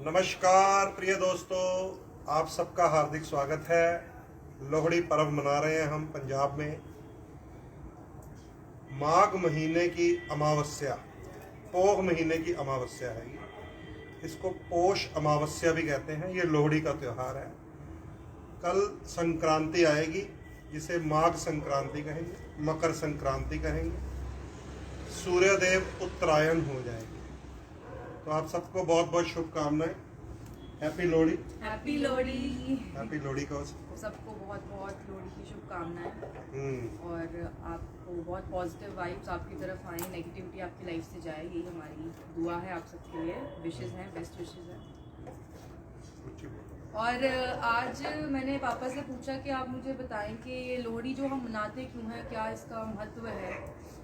नमस्कार प्रिय दोस्तों, आप सबका हार्दिक स्वागत है। लोहड़ी पर्व मना रहे हैं हम पंजाब में। माघ महीने की अमावस्या, पोह महीने की अमावस्या है ये। इसको पोष अमावस्या भी कहते हैं। ये लोहड़ी का त्यौहार है। कल संक्रांति आएगी जिसे माघ संक्रांति कहेंगे, मकर संक्रांति कहेंगे। सूर्यदेव उत्तरायण हो जाएंगे। तो आप सबको बहुत बहुत शुभकामनाएं। Happy Lohri. Happy Lohri. Happy Lohri का सबको बहुत बहुत लोहड़ी की शुभकामनाएं। और आपको बहुत पॉजिटिव वाइब्स आपकी तरफ आए, नेगेटिविटी आपकी लाइफ से जाए, यही हमारी दुआ है आप सबके लिए। विशेस हैं, बेस्ट विशेस हैं। और आज मैंने पापा से पूछा कि आप मुझे बताएं कि ये लोहड़ी जो हम मनाते क्यों हैं, क्या इसका महत्व है।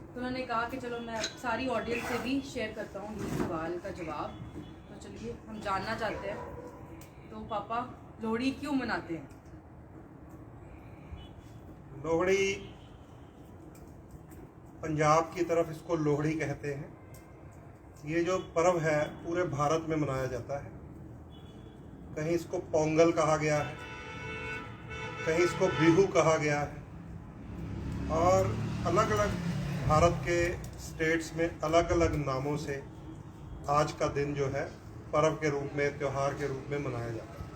तो उन्होंने कहा कि चलो मैं सारी ऑडियंस से भी शेयर करता हूँ ये सवाल का जवाब। तो चलिए हम जानना चाहते हैं। तो पापा, लोहड़ी क्यों मनाते हैं? लोहड़ी, पंजाब की तरफ इसको लोहड़ी कहते हैं। ये जो पर्व है पूरे भारत में मनाया जाता है। कहीं इसको पोंगल कहा गया है, कहीं इसको बिहू कहा गया है, और अलग अलग भारत के स्टेट्स में अलग अलग नामों से आज का दिन जो है पर्व के रूप में, त्योहार के रूप में मनाया जाता है।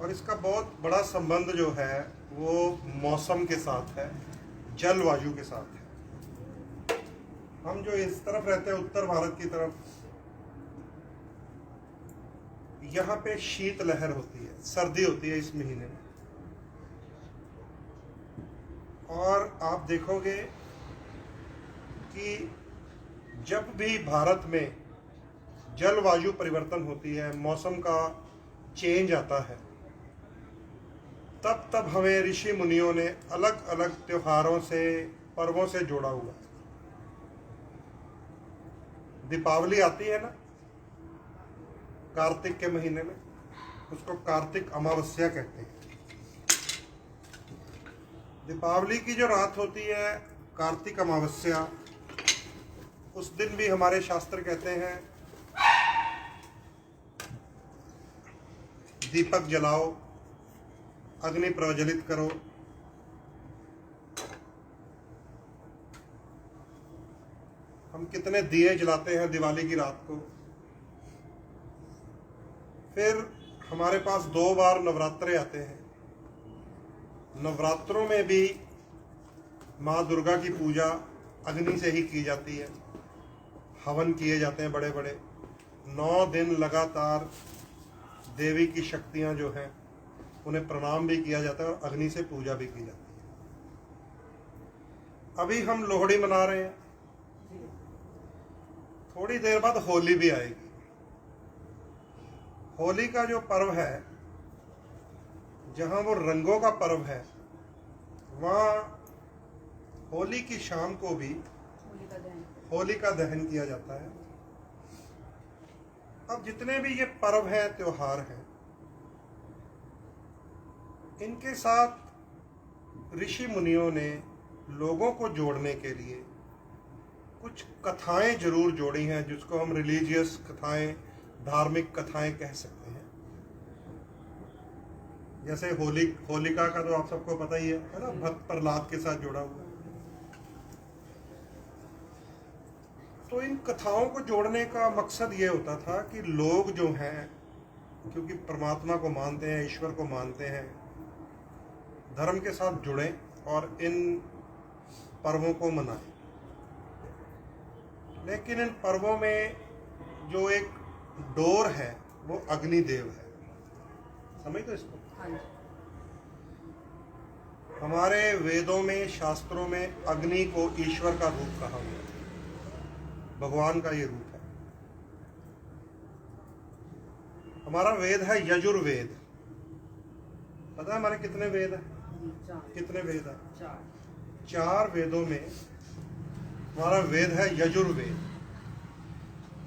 और इसका बहुत बड़ा संबंध जो है वो मौसम के साथ है, जलवायु के साथ है। हम जो इस तरफ रहते हैं, उत्तर भारत की तरफ, यहाँ पे शीत लहर होती है, सर्दी होती है इस महीने में। और आप देखोगे कि जब भी भारत में जलवायु परिवर्तन होती है, मौसम का चेंज आता है, तब हमें ऋषि मुनियों ने अलग अलग त्योहारों से, पर्वों से जोड़ा हुआ है। दीपावली आती है ना कार्तिक के महीने में, उसको कार्तिक अमावस्या कहते हैं। दीपावली की जो रात होती है, कार्तिक अमावस्या, उस दिन भी हमारे शास्त्र कहते हैं दीपक जलाओ, अग्नि प्रज्वलित करो। हम कितने दिए जलाते हैं दिवाली की रात को। फिर हमारे पास 2 बार नवरात्रे आते हैं। नवरात्रों में भी माँ दुर्गा की पूजा अग्नि से ही की जाती है। हवन किए जाते हैं बड़े बड़े। 9 दिन लगातार देवी की शक्तियाँ जो हैं उन्हें प्रणाम भी किया जाता है और अग्नि से पूजा भी की जाती है। अभी हम लोहड़ी मना रहे हैं, थोड़ी देर बाद होली भी आएगी। होली का जो पर्व है, जहाँ वो रंगों का पर्व है, वहाँ होली की शाम को भी होली का दहन किया जाता है। अब जितने भी ये पर्व हैं, त्योहार हैं, इनके साथ ऋषि मुनियों ने लोगों को जोड़ने के लिए कुछ कथाएं जरूर जोड़ी हैं, जिसको हम रिलीजियस कथाएं, धार्मिक कथाएं कह सकते हैं। जैसे होलिका का तो आप सबको पता ही है ना, भक्त प्रहलाद के साथ जुड़ा हुआ है। तो इन कथाओं को जोड़ने का मकसद ये होता था कि लोग जो हैं, क्योंकि परमात्मा को मानते हैं, ईश्वर को मानते हैं, धर्म के साथ जुड़ें और इन पर्वों को मनाएं। लेकिन इन पर्वों में जो एक डोर है वो अग्निदेव है। समझ दो इसको। हमारे वेदों में, शास्त्रों में अग्नि को ईश्वर का रूप कहा हुआ है, भगवान का ये रूप है। हमारा वेद है यजुर्वेद। पता है हमारे कितने वेद हैं? कितने वेद हैं? 4 वेदों में हमारा वेद है यजुर्वेद।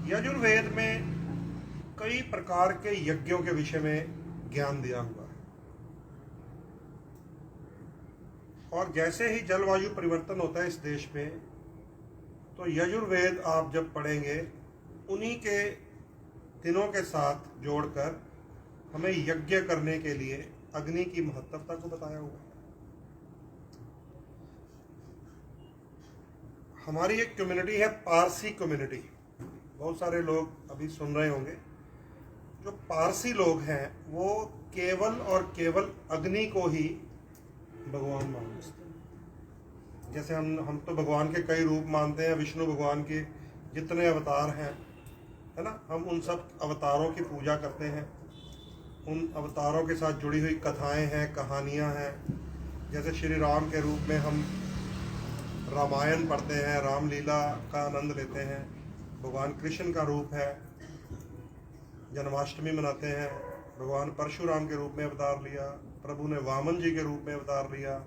यजुर्वेद में कई प्रकार के यज्ञों के विषय में ज्ञान दिया हुआ है। और जैसे ही जलवायु परिवर्तन होता है इस देश में, तो यजुर्वेद आप जब पढ़ेंगे, उन्हीं के दिनों के साथ जोड़कर हमें यज्ञ करने के लिए अग्नि की महत्वता को बताया हुआ है। हमारी एक कम्युनिटी है पारसी कम्युनिटी, बहुत सारे लोग अभी सुन रहे होंगे। जो पारसी लोग हैं वो केवल और केवल अग्नि को ही भगवान मानते हैं। जैसे हम तो भगवान के कई रूप मानते हैं, विष्णु भगवान के जितने अवतार हैं, है ना, हम उन सब अवतारों की पूजा करते हैं। उन अवतारों के साथ जुड़ी हुई कथाएं हैं, कहानियां हैं। जैसे श्री राम के रूप में हम रामायण पढ़ते हैं, रामलीला का आनंद लेते हैं। भगवान कृष्ण का रूप है, जन्माष्टमी मनाते हैं। भगवान परशुराम के रूप में अवतार लिया, प्रभु ने वामन जी के रूप में अवतार लिया,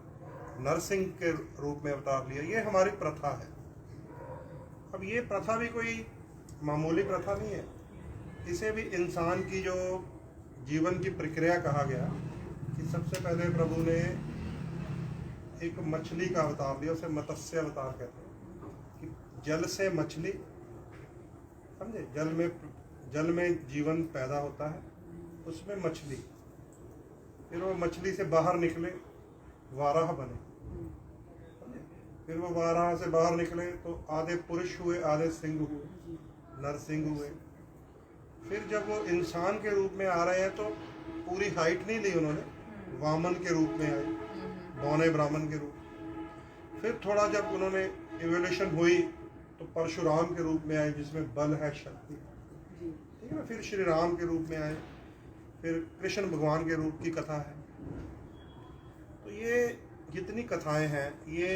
नरसिंह के रूप में अवतार लिया। ये हमारी प्रथा है। अब ये प्रथा भी कोई मामूली प्रथा नहीं है। इसे भी इंसान की जो जीवन की प्रक्रिया कहा गया कि सबसे पहले प्रभु ने एक मछली का अवतार लिया, उसे मत्स्य अवतार कहते हैं कि जल से मछली, समझे, जल में जीवन पैदा होता है, उसमें मछली, फिर वो मछली से बाहर निकले वाराह बने, समझे, फिर वो वाराह से बाहर निकले तो आधे पुरुष हुए, आधे सिंह हुए, नरसिंह हुए। फिर जब वो इंसान के रूप में आ रहे हैं तो पूरी हाइट नहीं ली उन्होंने, वामन के रूप में आए, बौने ब्राह्मण के रूप। फिर थोड़ा जब उन्होंने इवोल्यूशन हुई तो परशुराम के रूप में आए, जिसमें बल है, शक्ति, ठीक है ना। फिर श्री राम के रूप में आए, फिर कृष्ण भगवान के रूप की कथा है। तो ये जितनी कथाएं हैं ये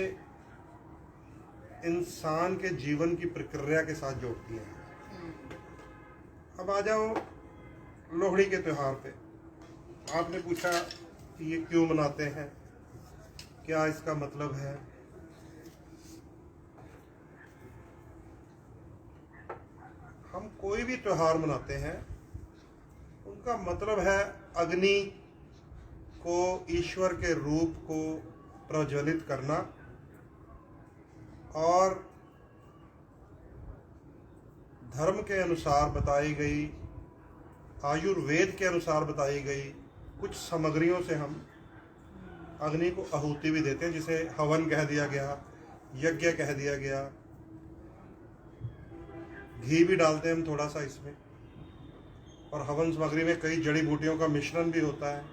इंसान के जीवन की प्रक्रिया के साथ जोड़ती हैं। अब आ जाओ लोहड़ी के त्योहार पे। आपने पूछा कि ये क्यों मनाते हैं, क्या इसका मतलब है। हम कोई भी त्योहार मनाते हैं उनका मतलब है अग्नि को, ईश्वर के रूप को प्रज्वलित करना और धर्म के अनुसार बताई गई, आयुर्वेद के अनुसार बताई गई कुछ सामग्रियों से हम अग्नि को आहुति भी देते हैं, जिसे हवन कह दिया गया, यज्ञ कह दिया गया। घी भी डालते हैं हम थोड़ा सा इसमें, और हवन सामग्री में कई जड़ी बूटियों का मिश्रण भी होता है।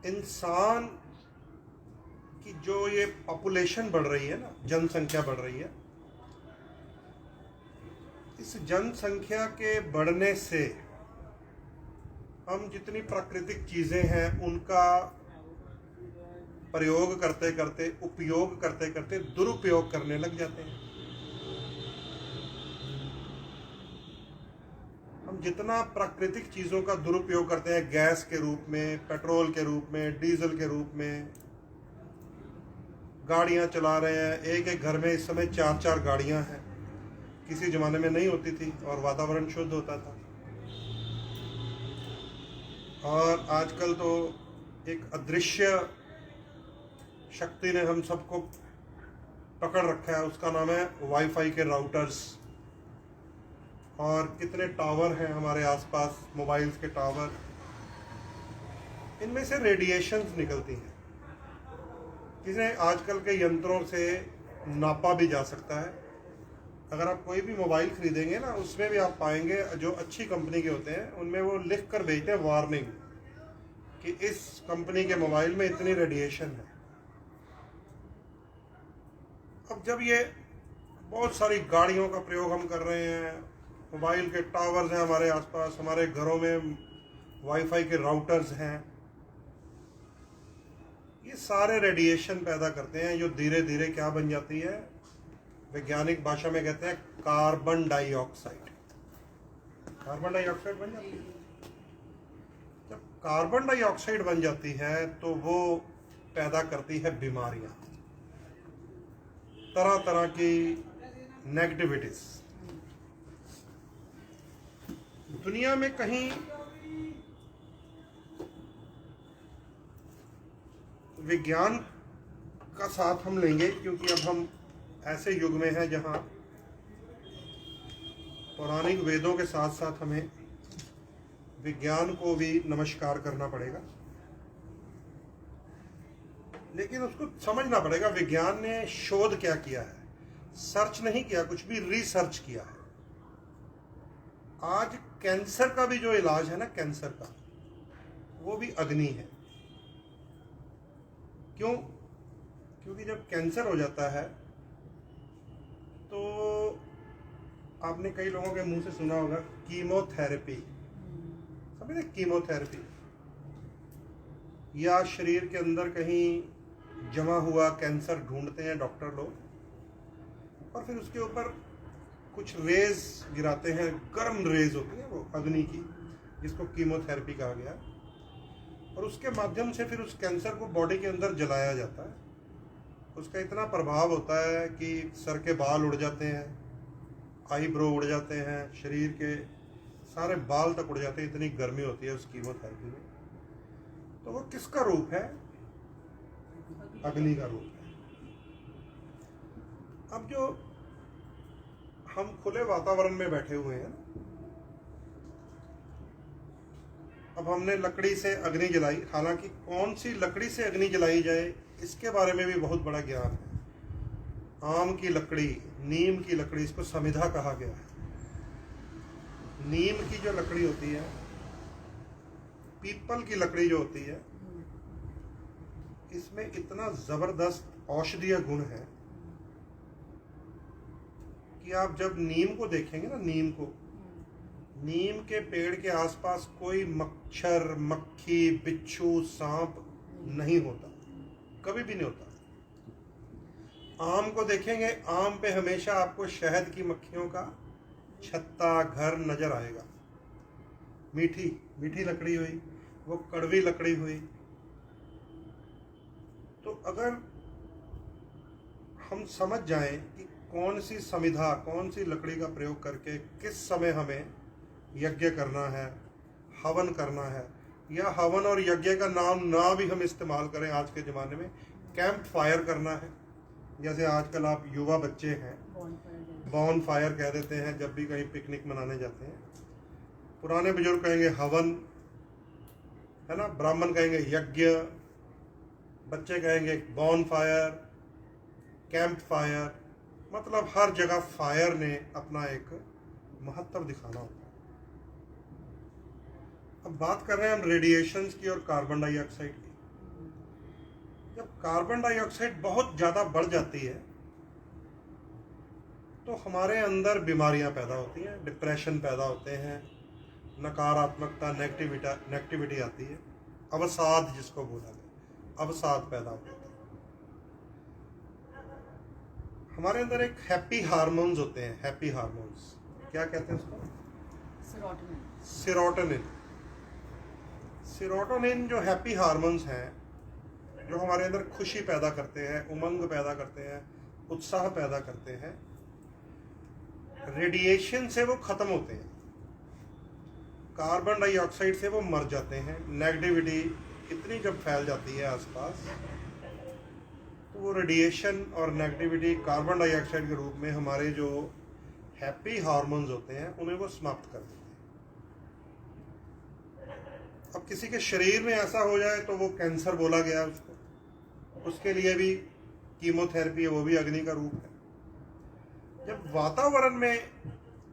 इंसान की जो ये पॉपुलेशन बढ़ रही है ना, जनसंख्या बढ़ रही है, इस जनसंख्या के बढ़ने से हम जितनी प्राकृतिक चीजें हैं उनका प्रयोग करते करते, उपयोग करते करते दुरुपयोग करने लग जाते हैं। हम जितना प्राकृतिक चीजों का दुरुपयोग करते हैं, गैस के रूप में, पेट्रोल के रूप में, डीजल के रूप में, गाड़ियां चला रहे हैं। एक एक घर में इस समय 4-4 गाड़ियां हैं। किसी जमाने में नहीं होती थी और वातावरण शुद्ध होता था। और आजकल तो एक अदृश्य शक्ति ने हम सबको पकड़ रखा है, उसका नाम है वाईफाई के राउटर्स। और कितने टावर हैं हमारे आसपास, मोबाइल्स के टावर, इनमें से रेडिएशंस निकलती हैं जिन्हें आजकल के यंत्रों से नापा भी जा सकता है। अगर आप कोई भी मोबाइल खरीदेंगे ना, उसमें भी आप पाएंगे जो अच्छी कंपनी के होते हैं उनमें वो लिख कर भेजते हैं वार्निंग कि इस कंपनी के मोबाइल में इतनी रेडिएशन है। अब जब ये बहुत सारी गाड़ियों का प्रयोग हम कर रहे हैं, मोबाइल के टावर्स हैं हमारे आसपास, हमारे घरों में वाईफाई के राउटर्स हैं, ये सारे रेडिएशन पैदा करते हैं जो धीरे धीरे क्या बन जाती है, वैज्ञानिक भाषा में कहते हैं कार्बन डाइऑक्साइड। कार्बन डाइऑक्साइड बन जाती है। जब कार्बन डाइऑक्साइड बन जाती है तो वो पैदा करती है बीमारियां, तरह तरह की नेगेटिविटीज। दुनिया में कहीं विज्ञान का साथ हम लेंगे, क्योंकि अब हम ऐसे युग में हैं जहां पौराणिक वेदों के साथ साथ हमें विज्ञान को भी नमस्कार करना पड़ेगा, लेकिन उसको समझना पड़ेगा विज्ञान ने शोध क्या किया है। सर्च नहीं किया, कुछ भी रिसर्च किया है। आज कैंसर का भी जो इलाज है ना, कैंसर का, वो भी अग्नि है। क्यों? क्योंकि जब कैंसर हो जाता है तो आपने कई लोगों के मुंह से सुना होगा कीमोथेरेपी। समझे? कीमोथेरेपी, या शरीर के अंदर कहीं जमा हुआ कैंसर ढूंढते हैं डॉक्टर लोग, और फिर उसके ऊपर कुछ रेज गिराते हैं, गर्म रेज होती है वो अग्नि की, जिसको कीमोथेरेपी कहा गया, और उसके माध्यम से फिर उस कैंसर को बॉडी के अंदर जलाया जाता है। उसका इतना प्रभाव होता है कि सर के बाल उड़ जाते हैं, आईब्रो उड़ जाते हैं, शरीर के सारे बाल तक उड़ जाते हैं, इतनी गर्मी होती है उस कीमोथेरेपी में। तो वो किसका रूप है? अग्नि का रूप है। अब जो हम खुले वातावरण में बैठे हुए हैं, अब हमने लकड़ी से अग्नि जलाई, हालांकि कौन सी लकड़ी से अग्नि जलाई जाए इसके बारे में भी बहुत बड़ा ज्ञान है। आम की लकड़ी, नीम की लकड़ी, इसको समिधा कहा गया है। नीम की जो लकड़ी होती है, पीपल की लकड़ी जो होती है, इसमें इतना जबरदस्त औषधीय गुण है कि आप जब नीम को देखेंगे ना, नीम के पेड़ के आसपास कोई मच्छर, मक्खी, बिच्छू, सांप नहीं होता, कभी भी नहीं होता। आम को देखेंगे, आम पे हमेशा आपको शहद की मक्खियों का छत्ता, घर नजर आएगा। मीठी मीठी लकड़ी हुई, वो कड़वी लकड़ी हुई। तो अगर हम समझ जाएं कि कौन सी समिधा, कौन सी लकड़ी का प्रयोग करके किस समय हमें यज्ञ करना है, हवन करना है, या हवन और यज्ञ का नाम ना भी हम इस्तेमाल करें, आज के ज़माने में कैंप फायर करना है। जैसे आजकल आप युवा बच्चे हैं, बॉन फायर कह देते हैं जब भी कहीं पिकनिक मनाने जाते हैं। पुराने बुजुर्ग कहेंगे हवन, है ना, ब्राह्मण कहेंगे यज्ञ, बच्चे कहेंगे बॉन फायर, कैंप फायर। मतलब हर जगह फायर ने अपना एक महत्व दिखाना होता है। अब बात कर रहे हैं हम रेडिएशंस की और कार्बन डाइऑक्साइड की। जब कार्बन डाइऑक्साइड बहुत ज़्यादा बढ़ जाती है तो हमारे अंदर बीमारियां पैदा होती हैं, डिप्रेशन पैदा होते हैं, नकारात्मकता, नेगेटिविटी आती है, अवसाद जिसको बोला गया, अवसाद पैदा होता है। हमारे अंदर एक हैप्पी हार्मोन्स होते हैं, हैप्पी हार्मोन्स, क्या कहते हैं उसको? सेरोटोनिन। सेरोटोनिन जो हैप्पी हार्मोन्स हैं, जो हमारे अंदर खुशी पैदा करते हैं, उमंग पैदा करते हैं, उत्साह पैदा करते हैं, रेडिएशन से वो खत्म होते हैं, कार्बन डाइऑक्साइड से वो मर जाते हैं। नेगेटिविटी इतनी जब फैल जाती है आसपास, तो वो रेडिएशन और नेगेटिविटी कार्बन डाइऑक्साइड के रूप में हमारे जो हैप्पी हार्मोन्स होते हैं उन्हें वो समाप्त कर देते हैं। अब किसी के शरीर में ऐसा हो जाए तो वो कैंसर बोला गया उसको, उसके लिए भी कीमोथेरेपी है, वो भी अग्नि का रूप है। जब वातावरण में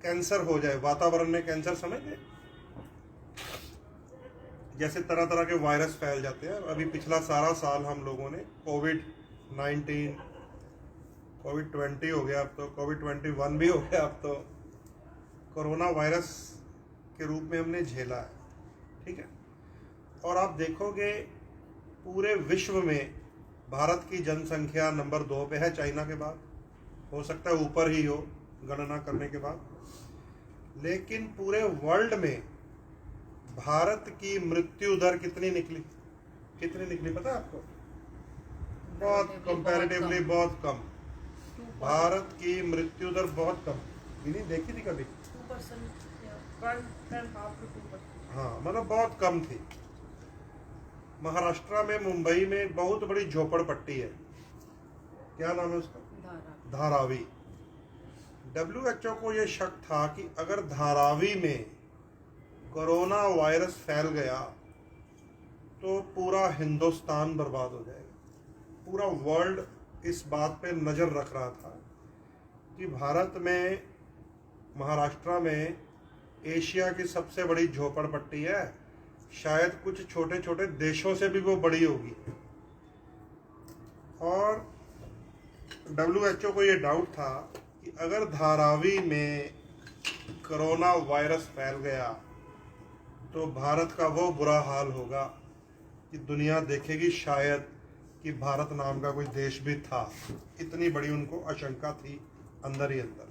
कैंसर हो जाए, वातावरण में कैंसर समझते, जैसे तरह तरह के वायरस फैल जाते हैं। अभी पिछला सारा साल हम लोगों ने कोविड-19, कोविड-20 हो गया, अब तो कोविड-21 भी हो गया, अब तो कोरोना वायरस के रूप में हमने झेला है, ठीक है। और आप देखोगे पूरे विश्व में भारत की जनसंख्या नंबर 2 पे है, चाइना के बाद, हो सकता है ऊपर ही हो गणना करने के बाद। लेकिन पूरे वर्ल्ड में भारत की मृत्यु दर कितनी निकली पता है आपको? बहुत कंपैरेटिवली बहुत कम। भारत की मृत्यु दर बहुत कम, नहीं देखी थी कभी? 2%, हाँ, मतलब बहुत कम थी। महाराष्ट्र में, मुंबई में बहुत बड़ी झोपड़पट्टी है, क्या नाम है उसका? धारावी। WHO को ये शक था कि अगर धारावी में कोरोना वायरस फैल गया तो पूरा हिंदुस्तान बर्बाद हो जाएगा। पूरा वर्ल्ड इस बात पे नज़र रख रहा था कि भारत में, महाराष्ट्र में एशिया की सबसे बड़ी झोपड़पट्टी है, शायद कुछ छोटे छोटे देशों से भी वो बड़ी होगी। और WHO को ये डाउट था कि अगर धारावी में कोरोना वायरस फैल गया तो भारत का वो बुरा हाल होगा कि दुनिया देखेगी शायद कि भारत नाम का कोई देश भी था। इतनी बड़ी उनको आशंका थी अंदर ही अंदर।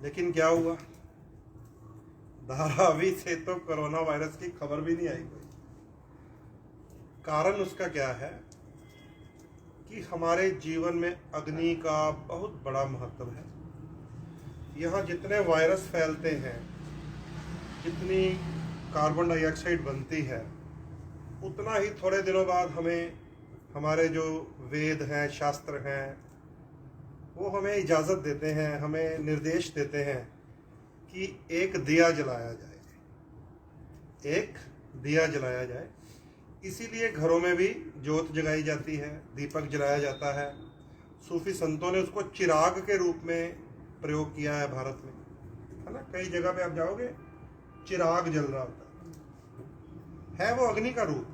लेकिन क्या हुआ, धारावी से तो कोरोना वायरस की खबर भी नहीं आई कोई। कारण उसका क्या है कि हमारे जीवन में अग्नि का बहुत बड़ा महत्व है। यहाँ जितने वायरस फैलते हैं, जितनी कार्बन डाइऑक्साइड बनती है, उतना ही थोड़े दिनों बाद हमें हमारे जो वेद हैं, शास्त्र हैं, वो हमें इजाज़त देते हैं, हमें निर्देश देते हैं कि एक दिया जलाया जाए, एक दिया जलाया जाए। इसीलिए घरों में भी जोत जगाई जाती है, दीपक जलाया जाता है। सूफी संतों ने उसको चिराग के रूप में प्रयोग किया है भारत में, है ना। कई जगह पे आप जाओगे चिराग जल रहा होता है वो अग्नि का रूप।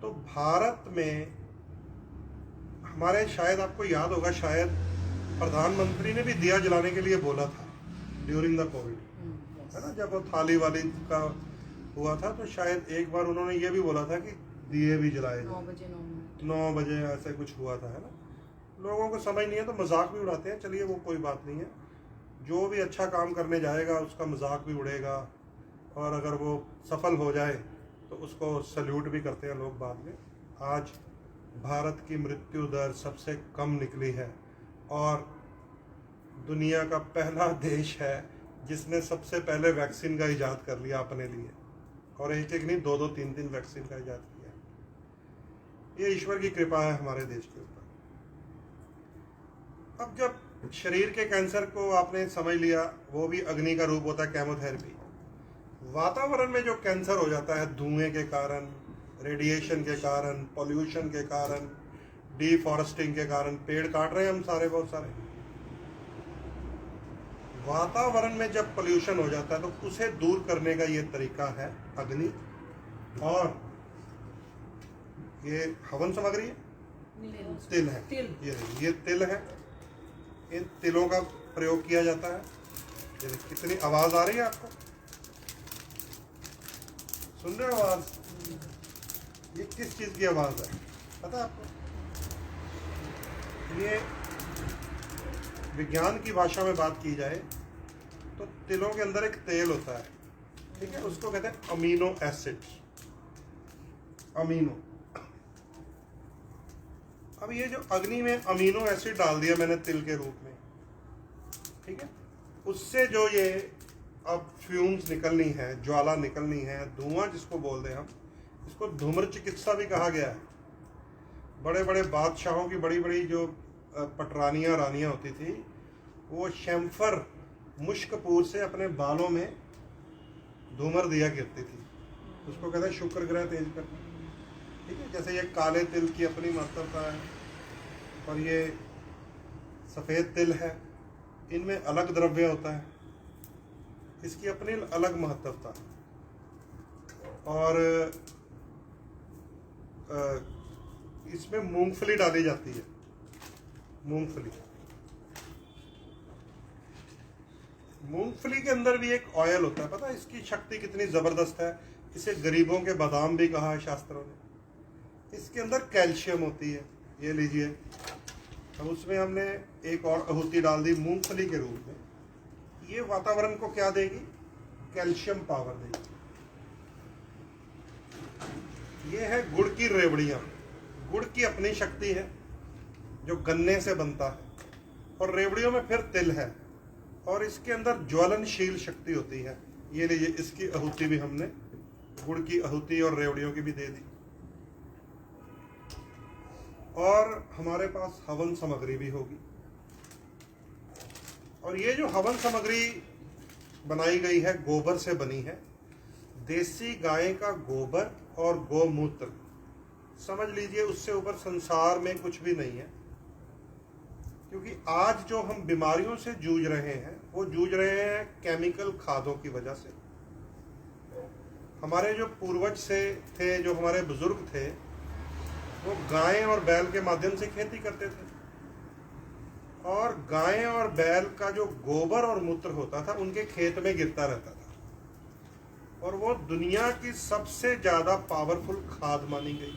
तो भारत में हमारे, शायद आपको याद होगा, शायद प्रधानमंत्री ने भी दिया जलाने के लिए बोला था ड्यूरिंग द कोविड, है ना। जब वो थाली वाली का हुआ था तो शायद एक बार उन्होंने ये भी बोला था कि दिए भी जलाए 9 बजे ऐसे कुछ हुआ था, है ना। लोगों को समझ नहीं है तो मजाक भी उड़ाते हैं। चलिए वो कोई बात नहीं है। जो भी अच्छा काम करने जाएगा उसका मजाक भी उड़ेगा, और अगर वो सफल हो जाए तो उसको सल्यूट भी करते हैं लोग बाद में। आज भारत की मृत्यु दर सबसे कम निकली है और दुनिया का पहला देश है जिसने सबसे पहले वैक्सीन का इजाद कर लिया अपने लिए, और एक एक नहीं, 2-2, 3-3 वैक्सीन का इजाद किया। ये ईश्वर की कृपा है हमारे देश के ऊपर। अब जब शरीर के कैंसर को आपने समझ लिया, वो भी अग्नि का रूप होता है, केमोथेरेपी। वातावरण में जो कैंसर हो जाता है धुएं के कारण, रेडिएशन के कारण, पॉल्यूशन के कारण, डिफॉरेस्टिंग के कारण, पेड़ काट रहे हैं हम सारे, बहुत सारे। वातावरण में जब पोल्यूशन हो जाता है तो उसे दूर करने का ये तरीका है अग्नि। और ये हवन सामग्री है, तिल है, ये तिल है। इन तिलों का प्रयोग किया जाता है। ये कितनी आवाज आ रही है आपको, सुन रहे हो आवाज? ये किस चीज की आवाज है पता है आपको? ये विज्ञान की भाषा में बात की जाए तो तिलों के अंदर एक तेल होता है, ठीक है, उसको कहते हैं अमीनो एसिड। अमीनो, अब ये जो अग्नि में अमीनो एसिड डाल दिया मैंने तिल के रूप में, ठीक है, उससे जो ये अब फ्यूम्स निकलनी है, ज्वाला निकलनी है, धुआं जिसको बोल दें हम, इसको धूम्र चिकित्सा भी कहा गया है। बड़े बड़े बादशाहों की बड़ी बड़ी जो पटरानियाँ रानियाँ होती थी, वो शैम्फर मुश्कपूर से अपने बालों में धूमर दिया करती थी। उसको कहते हैं शुक्र ग्रह तेज करना, ठीक है। जैसे ये काले तिल की अपनी महत्वता है और ये सफ़ेद तिल है, इनमें अलग द्रव्य होता है, इसकी अपनी अलग महत्वता। और इसमें मूंगफली डाली जाती है, मूंगफली के अंदर भी एक ऑयल होता है, पता है इसकी शक्ति कितनी ज़बरदस्त है। इसे गरीबों के बादाम भी कहा है शास्त्रों ने। इसके अंदर कैल्शियम होती है, ये लीजिए। अब उसमें हमने एक और आहुति डाल दी मूंगफली के रूप में। ये वातावरण को क्या देगी? कैल्शियम पावर देगी। ये है गुड़ की रेवड़ियाँ। गुड़ की अपनी शक्ति है जो गन्ने से बनता है, और रेवड़ियों में फिर तिल है, और इसके अंदर ज्वलनशील शक्ति होती है। ये लीजिए, इसकी आहुति भी हमने, गुड़ की आहुति और रेवड़ियों की भी दे दी। और हमारे पास हवन सामग्री भी होगी। और ये जो हवन सामग्री बनाई गई है गोबर से बनी है, देसी गाय का गोबर और गोमूत्र। समझ लीजिए उससे ऊपर संसार में कुछ भी नहीं है। क्योंकि आज जो हम बीमारियों से जूझ रहे हैं वो जूझ रहे हैं केमिकल खादों की वजह से। हमारे जो पूर्वज से थे, जो हमारे बुजुर्ग थे, वो गाय और बैल के माध्यम से खेती करते थे। और गाय और बैल का जो गोबर और मूत्र होता था उनके खेत में गिरता रहता था और वो दुनिया की सबसे ज्यादा पावरफुल खाद मानी गई।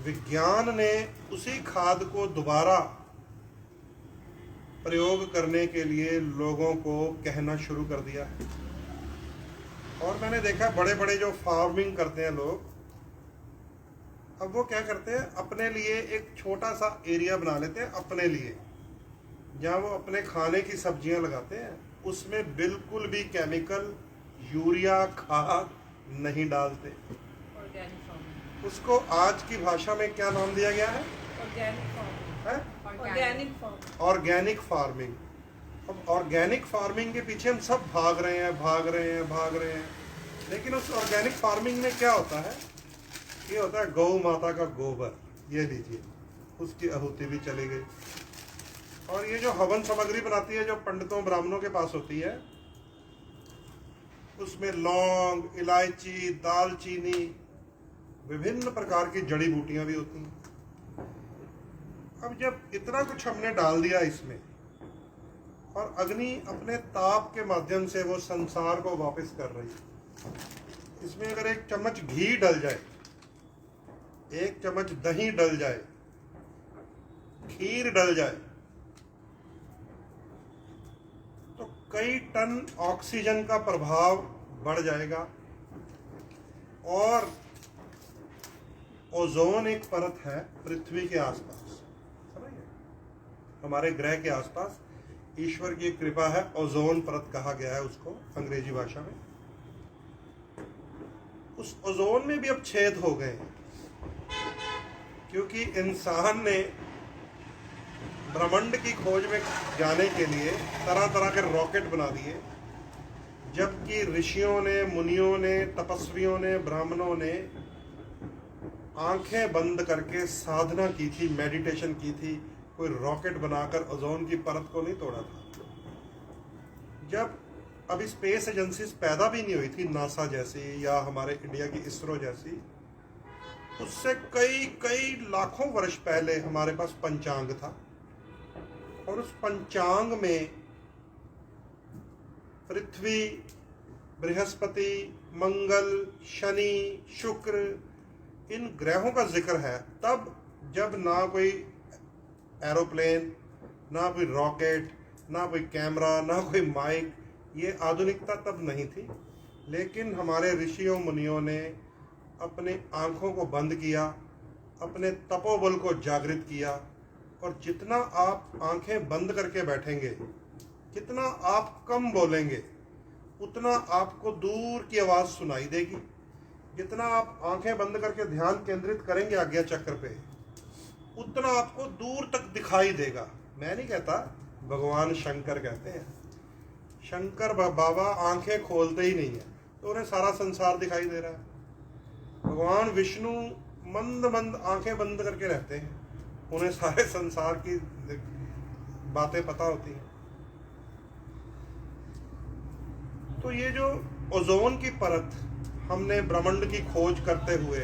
विज्ञान ने उसी खाद को दोबारा प्रयोग करने के लिए लोगों को कहना शुरू कर दिया है। और मैंने देखा बड़े बड़े जो फार्मिंग करते हैं लोग, अब वो क्या करते हैं, अपने लिए एक छोटा सा एरिया बना लेते हैं अपने लिए, जहाँ वो अपने खाने की सब्जियां लगाते हैं। उसमें बिल्कुल भी केमिकल, यूरिया, खाद नहीं डालते। उसको आज की भाषा में क्या नाम दिया गया है? Organic farming. अब ऑर्गेनिक फार्मिंग के पीछे हम सब भाग रहे हैं। लेकिन उस ऑर्गेनिक फार्मिंग में क्या होता है? ये होता है गौ माता का गोबर, ये लीजिए, उसकी आहुति भी चली गई। और ये जो हवन सामग्री बनाती है, जो पंडितों ब्राह्मणों के पास होती है, उसमें लौंग, इलायची, दालचीनी, विभिन्न प्रकार की जड़ी बूटियां भी होती हैं। अब जब इतना कुछ हमने डाल दिया इसमें, और अग्नि अपने ताप के माध्यम से वो संसार को वापस कर रही है। इसमें अगर एक चम्मच घी डल जाए, एक चम्मच दही डल जाए, खीर डल जाए, तो कई टन ऑक्सीजन का प्रभाव बढ़ जाएगा। और ओजोन एक परत है पृथ्वी के आसपास, समझिए, हमारे ग्रह के आसपास ईश्वर की कृपा है, ओजोन परत कहा गया है उसको अंग्रेजी भाषा में। उस ओजोन में भी अब छेद हो गए हैं, क्योंकि इंसान ने ब्रह्मांड की खोज में जाने के लिए तरह तरह के रॉकेट बना दिए, जबकि ऋषियों ने, मुनियों ने, तपस्वियों ने, ब्राह्मणों ने आंखें बंद करके साधना की थी, मेडिटेशन की थी। कोई रॉकेट बनाकर ओजोन की परत को नहीं तोड़ा था। जब अभी स्पेस एजेंसीज पैदा भी नहीं हुई थी, नासा जैसी या हमारे इंडिया की इसरो जैसी, उससे कई कई लाखों वर्ष पहले हमारे पास पंचांग था। और उस पंचांग में पृथ्वी, बृहस्पति, मंगल, शनि, शुक्र, इन ग्रहों का जिक्र है। तब जब ना कोई एरोप्लेन, ना कोई रॉकेट, ना कोई कैमरा, ना कोई माइक, ये आधुनिकता तब नहीं थी। लेकिन हमारे ऋषियों मुनियों ने अपने आंखों को बंद किया, अपने तपोबल को जागृत किया, और जितना आप आंखें बंद करके बैठेंगे, जितना आप कम बोलेंगे, उतना आपको दूर की आवाज़ सुनाई देगी। जितना आप आंखें बंद करके ध्यान केंद्रित करेंगे आज्ञा चक्र पे, उतना आपको दूर तक दिखाई देगा। मैं नहीं कहता, भगवान शंकर कहते हैं। शंकर बाबा आंखें खोलते ही नहीं है, तो उन्हें सारा संसार दिखाई दे रहा है। भगवान विष्णु मंद मंद आंखें बंद करके रहते हैं, उन्हें सारे संसार की बातें पता होती हैं। तो ये जो ओजोन की परत हमने ब्रह्मांड की खोज करते हुए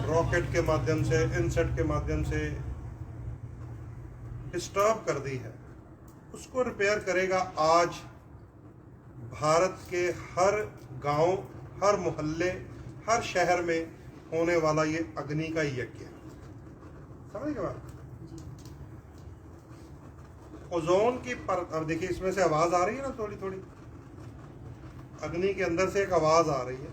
रॉकेट के माध्यम से, इनसेट के माध्यम से डिस्टर्ब कर दी है, उसको रिपेयर करेगा आज भारत के हर गांव, हर मोहल्ले, हर शहर में होने वाला ये अग्नि का यज्ञ। समझ गए बात? ओजोन की परत, अब देखिए इसमें से आवाज आ रही है ना, थोड़ी थोड़ी अग्नि के अंदर से एक आवाज आ रही है।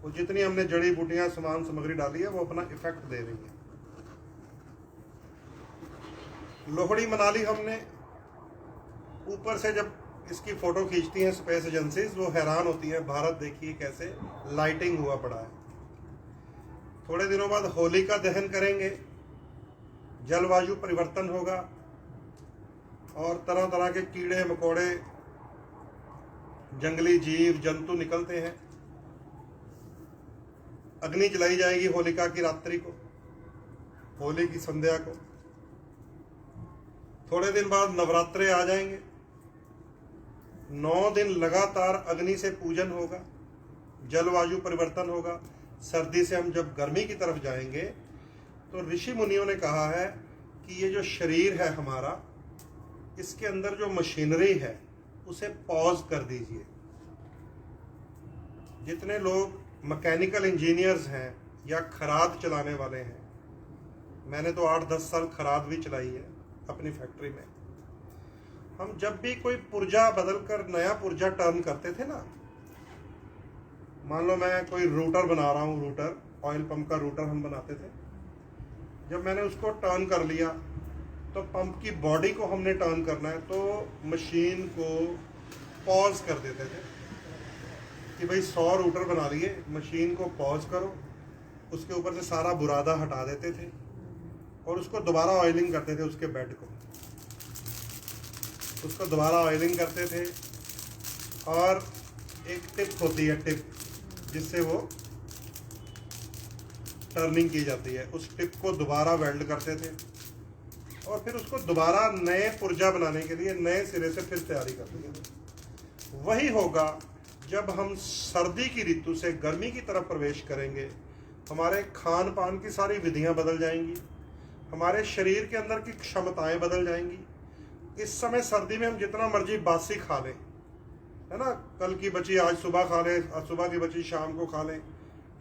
वो जितनी हमने जड़ी बूटियां, सामान सामग्री डाली है, वो अपना इफेक्ट दे रही है। लोहड़ी मना ली हमने। ऊपर से जब इसकी फोटो खींचती हैं स्पेस एजेंसीज, वो हैरान होती हैं, भारत देखिए कैसे लाइटिंग हुआ पड़ा है। थोड़े दिनों बाद होलिका दहन करेंगे, जलवायु परिवर्तन होगा और तरह तरह के कीड़े मकोड़े, जंगली जीव जंतु निकलते हैं। अग्नि जलाई जाएगी होलिका की रात्रि को, होली की संध्या को। थोड़े दिन बाद नवरात्रे आ जाएंगे, 9 दिन लगातार अग्नि से पूजन होगा, जलवायु परिवर्तन होगा। सर्दी से हम जब गर्मी की तरफ जाएंगे तो ऋषि मुनियों ने कहा है कि ये जो शरीर है हमारा, इसके अंदर जो मशीनरी है उसे पॉज कर दीजिए। जितने लोग मैकेनिकल इंजीनियर्स हैं या खराद चलाने वाले हैं, मैंने तो 8-10 साल खराद भी चलाई है अपनी फैक्ट्री में। हम जब भी कोई पुर्जा बदल कर नया पुर्जा टर्न करते थे ना, मान लो मैं कोई रूटर बना रहा हूँ, रूटर ऑयल पंप का रूटर हम बनाते थे। जब मैंने उसको टर्न कर लिया तो पंप की बॉडी को हमने टर्न करना है तो मशीन को पॉज कर देते थे कि भाई 100 रूटर बना लिए, मशीन को पॉज करो। उसके ऊपर से सारा बुरादा हटा देते थे और उसको दोबारा ऑयलिंग करते थे, उसके बेड को उसको दोबारा ऑयलिंग करते थे। और एक टिप होती है, टिप जिससे वो टर्निंग की जाती है, उस टिप को दोबारा वेल्ड करते थे और फिर उसको दोबारा नए पुर्जा बनाने के लिए नए सिरे से फिर तैयारी करते थे। वही होगा जब हम सर्दी की ऋतु से गर्मी की तरफ प्रवेश करेंगे। हमारे खान पान की सारी विधियां बदल जाएंगी, हमारे शरीर के अंदर की क्षमताएं बदल जाएंगी। इस समय सर्दी में हम जितना मर्जी बासी खा लें, है ना, कल की बची आज सुबह खा लें, आज सुबह की बची शाम को खा लें,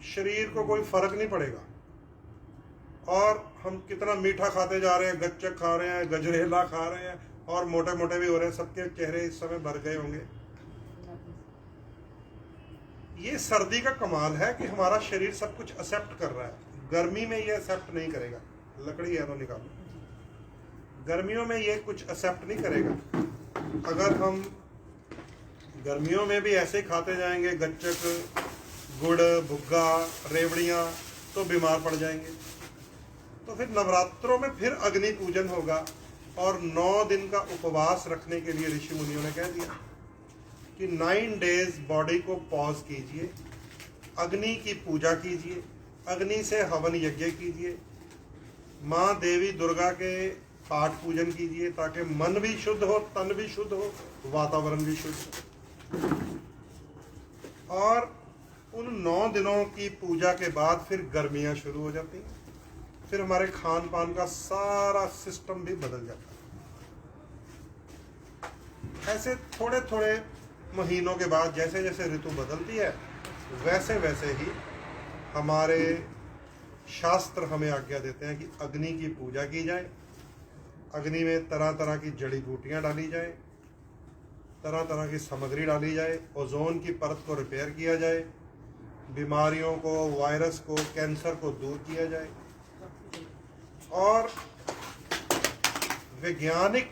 शरीर को कोई फर्क नहीं पड़ेगा। और हम कितना मीठा खाते जा रहे हैं, गच्चक खा रहे हैं, गजरेला खा रहे हैं और मोटे मोटे भी हो रहे हैं। सबके चेहरे इस समय भर गए होंगे। ये सर्दी का कमाल है कि हमारा शरीर सब कुछ एक्सेप्ट कर रहा है। गर्मी में ये एक्सेप्ट नहीं करेगा। लकड़ी है तो निकालो। गर्मियों में ये कुछ एक्सेप्ट नहीं करेगा। अगर हम गर्मियों में भी ऐसे खाते जाएंगे गच्चक, गुड़, भुग्गा, रेवड़ियाँ, तो बीमार पड़ जाएंगे। तो फिर नवरात्रों में फिर अग्नि पूजन होगा और 9 दिन का उपवास रखने के लिए ऋषि मुनियों ने कह दिया कि 9 डेज बॉडी को पॉज कीजिए, अग्नि की पूजा कीजिए, अग्नि से हवन यज्ञ कीजिए, माँ देवी दुर्गा के पाठ पूजन कीजिए ताकि मन भी शुद्ध हो, तन भी शुद्ध हो, वातावरण भी शुद्ध हो। और उन 9 दिनों की पूजा के बाद फिर गर्मियाँ शुरू हो जाती हैं। फिर हमारे खान पान का सारा सिस्टम भी बदल जाता है। ऐसे थोड़े थोड़े महीनों के बाद जैसे जैसे ऋतु बदलती है वैसे वैसे ही हमारे शास्त्र हमें आज्ञा देते हैं कि अग्नि की पूजा की जाए। अग्नि में तरह तरह की जड़ी बूटियां डाली जाए, तरह तरह की सामग्री डाली जाए, ओजोन की परत को रिपेयर किया जाए, बीमारियों को, वायरस को, कैंसर को दूर किया जाए। और वैज्ञानिक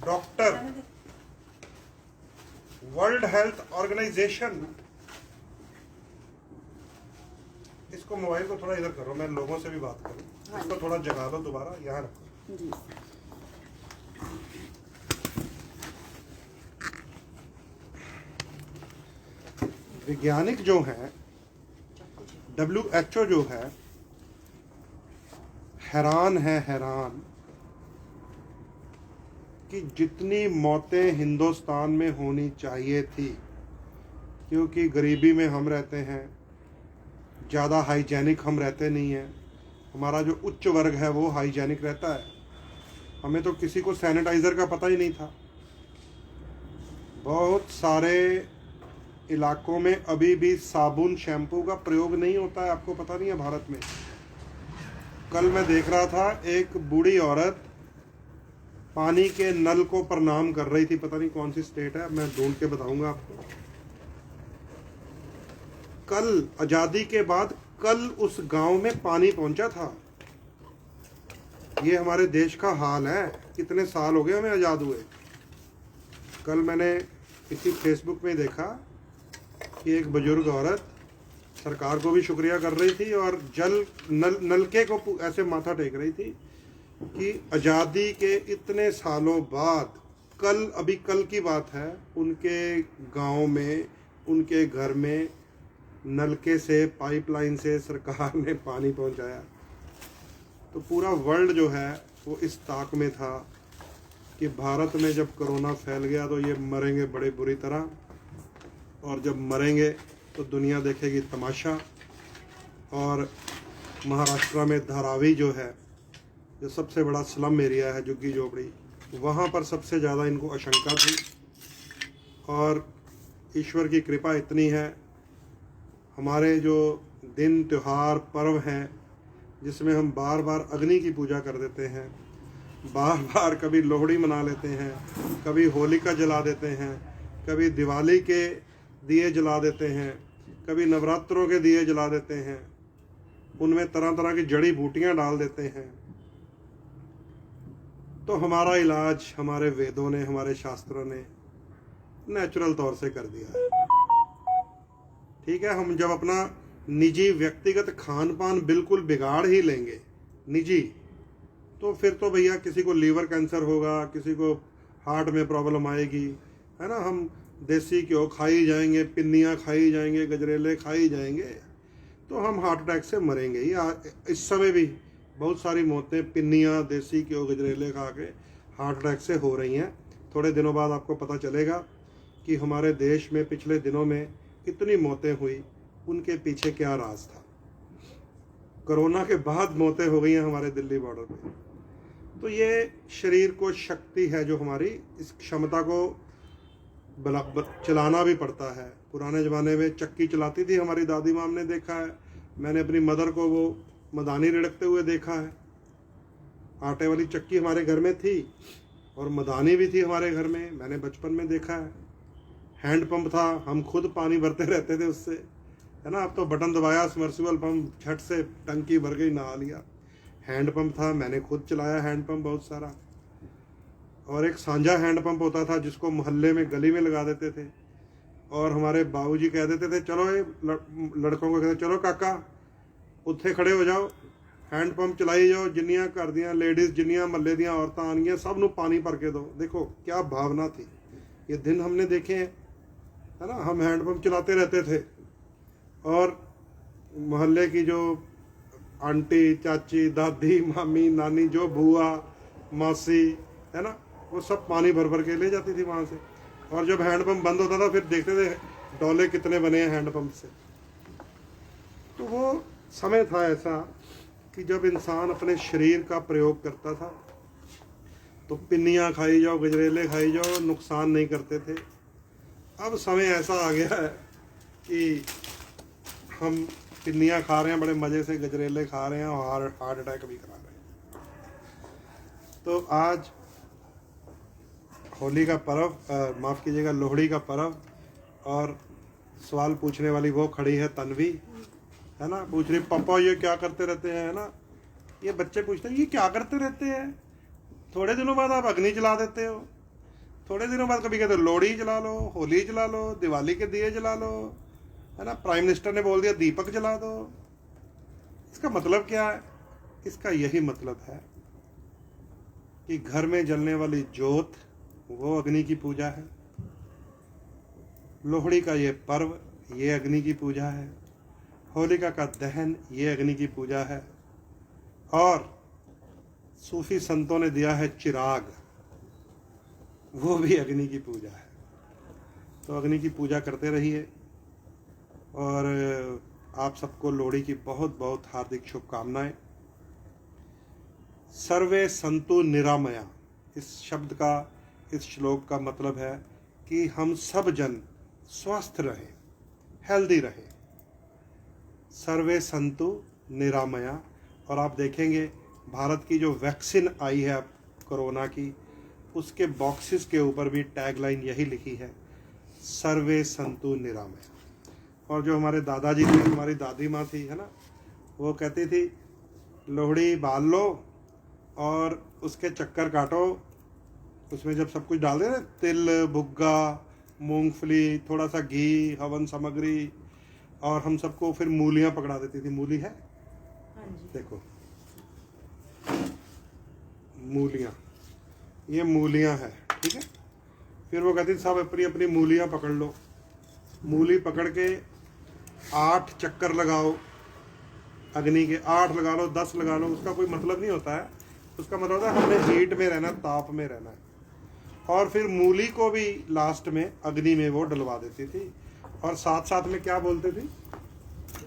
डॉक्टर, वर्ल्ड हेल्थ ऑर्गेनाइजेशन, इसको मोबाइल को थोड़ा इधर करो, मैं लोगों से भी बात करूं। इसको थोड़ा जगा लो दोबारा, यहाँ रखो जी। वैज्ञानिक जो हैं, WHO जो है, हैरान कि जितनी मौतें हिंदुस्तान में होनी चाहिए थी, क्योंकि गरीबी में हम रहते हैं, ज़्यादा हाइजेनिक हम रहते नहीं हैं। हमारा जो उच्च वर्ग है वो हाइजेनिक रहता है। हमें तो किसी को सैनिटाइज़र का पता ही नहीं था। बहुत सारे इलाकों में अभी भी साबुन, शैम्पू का प्रयोग नहीं होता है, आपको पता नहीं है भारत में। कल मैं देख रहा था एक बूढ़ी औरत पानी के नल को प्रणाम कर रही थी, पता नहीं कौन सी स्टेट है, मैं ढूंढ के बताऊंगा आपको। कल आज़ादी के बाद कल उस गांव में पानी पहुंचा था। ये हमारे देश का हाल है। कितने साल हो गए हमें आज़ाद हुए। कल मैंने इसी फेसबुक में देखा कि एक बुजुर्ग औरत सरकार को भी शुक्रिया कर रही थी और नलके को ऐसे माथा टेक रही थी कि आज़ादी के इतने सालों बाद अभी कल की बात है, उनके गांव में, उनके घर में नलके से, पाइपलाइन से सरकार ने पानी पहुंचाया। तो पूरा वर्ल्ड जो है वो इस ताक में था कि भारत में जब कोरोना फैल गया तो ये मरेंगे बड़े बुरी तरह, और जब मरेंगे तो दुनिया देखेगी तमाशा। और महाराष्ट्र में धारावी जो है, जो सबसे बड़ा स्लम एरिया है, झुग्गी झोपड़ी, वहाँ पर सबसे ज़्यादा इनको आशंका थी। और ईश्वर की कृपा इतनी है, हमारे जो दिन त्यौहार पर्व हैं जिसमें हम बार बार अग्नि की पूजा कर देते हैं, बार बार कभी लोहड़ी मना लेते हैं, कभी होलिका जला देते हैं, कभी दिवाली के दिए जला देते हैं, कभी नवरात्रों के दिए जला देते हैं, उनमें तरह तरह की जड़ी बूटियां डाल देते हैं। तो हमारा इलाज हमारे वेदों ने, हमारे शास्त्रों ने नेचुरल तौर से कर दिया है। ठीक है, हम जब अपना निजी व्यक्तिगत खान पान बिल्कुल बिगाड़ ही लेंगे निजी, तो फिर तो भैया किसी को लीवर कैंसर होगा, किसी को हार्ट में प्रॉब्लम आएगी, है ना। हम देसी घ्यो खाई जाएंगे, पिन्नियाँ खाई जाएंगे, गजरेले खाई जाएंगे, तो हम हार्ट अटैक से मरेंगे ही। इस समय भी बहुत सारी मौतें पिन्नियाँ, देसी घ्यो, गजरेले खा के हार्ट अटैक से हो रही हैं। थोड़े दिनों बाद आपको पता चलेगा कि हमारे देश में पिछले दिनों में इतनी मौतें हुई, उनके पीछे क्या राज था। कोरोना के बाद मौतें हो गई हैं हमारे दिल्ली बॉर्डर पे। तो ये शरीर को शक्ति है जो हमारी, इस क्षमता को चलाना भी पड़ता है। पुराने ज़माने में चक्की चलाती थी हमारी दादी माँ, हमने देखा है। मैंने अपनी मदर को वो मदानी रिड़कते हुए देखा है। आटे वाली चक्की हमारे घर में थी और मदानी भी थी हमारे घर में, मैंने बचपन में देखा है। हैंड पंप था, हम खुद पानी भरते रहते थे उससे, है ना। अब तो बटन दबाया, सबमर्सिबल पंप, झट से टंकी भर गई, नहा लिया। हैंड पंप था, मैंने खुद चलाया हैंड पंप बहुत सारा। और एक सांझा हैंड पंप होता था जिसको मोहल्ले में, गली में लगा देते थे, और हमारे बाबूजी कह देते थे चलो, ये लड़कों को कहते चलो काका उत्थे खड़े हो जाओ, हैंड पंप चलाई जाओ, जिन्नियां घर दियां लेडीज़, जिन्नियां महल्ले दियां औरतां आनियां, सब नूं पानी भर के दो। देखो क्या भावना थी, ये दिन हमने देखे हैं, है ना। हम हैंड पंप चलाते रहते थे और मोहल्ले की जो आंटी, चाची, दादी, मामी, नानी, जो बुआ, मासी, है ना, वो सब पानी भर भर के ले जाती थी वहाँ से। और जब हैंड पंप बंद होता था फिर देखते थे डोले कितने बने हैं हैंड पंप से। तो वो समय था ऐसा कि जब इंसान अपने शरीर का प्रयोग करता था तो पिन्नियाँ खाई जाओ, गजरेले खाई जाओ, नुकसान नहीं करते थे। अब समय ऐसा आ गया है कि हम पिन्नियाँ खा रहे हैं बड़े मज़े से, गजरेले खा रहे हैं और हार्ट अटैक भी करा रहे हैं। तो आज होली का पर्व, माफ़ कीजिएगा, लोहड़ी का पर्व, और सवाल पूछने वाली वो खड़ी है तन्वी, है ना। पूछ रही पापा ये क्या करते रहते हैं, है ना। ये बच्चे पूछते हैं ये क्या करते रहते हैं। थोड़े दिनों बाद आप अग्नि जला देते हो, थोड़े दिनों बाद कभी कहते हो लोहड़ी जला लो, होली जला लो, दिवाली के दिए जला लो, है ना। प्राइम मिनिस्टर ने बोल दिया दीपक जला दो। इसका मतलब क्या है? इसका यही मतलब है कि घर में जलने वाली जोत वो अग्नि की पूजा है। लोहड़ी का ये पर्व ये अग्नि की पूजा है। होलिका का दहन ये अग्नि की पूजा है। और सूफी संतों ने दिया है चिराग, वो भी अग्नि की पूजा है। तो अग्नि की पूजा करते रहिए। और आप सबको लोहड़ी की बहुत बहुत हार्दिक शुभकामनाएं। सर्वे संतु निरामया, इस शब्द का, इस श्लोक का मतलब है कि हम सब जन स्वस्थ रहें, हेल्दी रहें। सर्वे संतु निरामया। और आप देखेंगे भारत की जो वैक्सीन आई है कोरोना की, उसके बॉक्सेस के ऊपर भी टैगलाइन यही लिखी है, सर्वे संतु निरामया। और जो हमारे दादाजी थे, हमारी दादी माँ थी, है ना, वो कहती थी लोहड़ी बाल लो और उसके चक्कर काटो। उसमें जब सब कुछ डाल दे ना, तिल, भुग्गा, मूंगफली, थोड़ा सा घी, हवन सामग्री, और हम सबको फिर मूलियाँ पकड़ा देती थी। मूली है, हाँ जी। देखो मूलियाँ, ये मूलियाँ है, ठीक है। फिर वो कहती थी सब अपनी अपनी मूलियाँ पकड़ लो। मूली पकड़ के 8 चक्कर लगाओ अग्नि के, 8 लगा लो, 10 लगा लो, उसका कोई मतलब नहीं होता है। उसका मतलब होता है हमने हीट में रहना, ताप में रहना है। और फिर मूली को भी लास्ट में अग्नि में वो डलवा देती थी, और साथ साथ में क्या बोलते थे?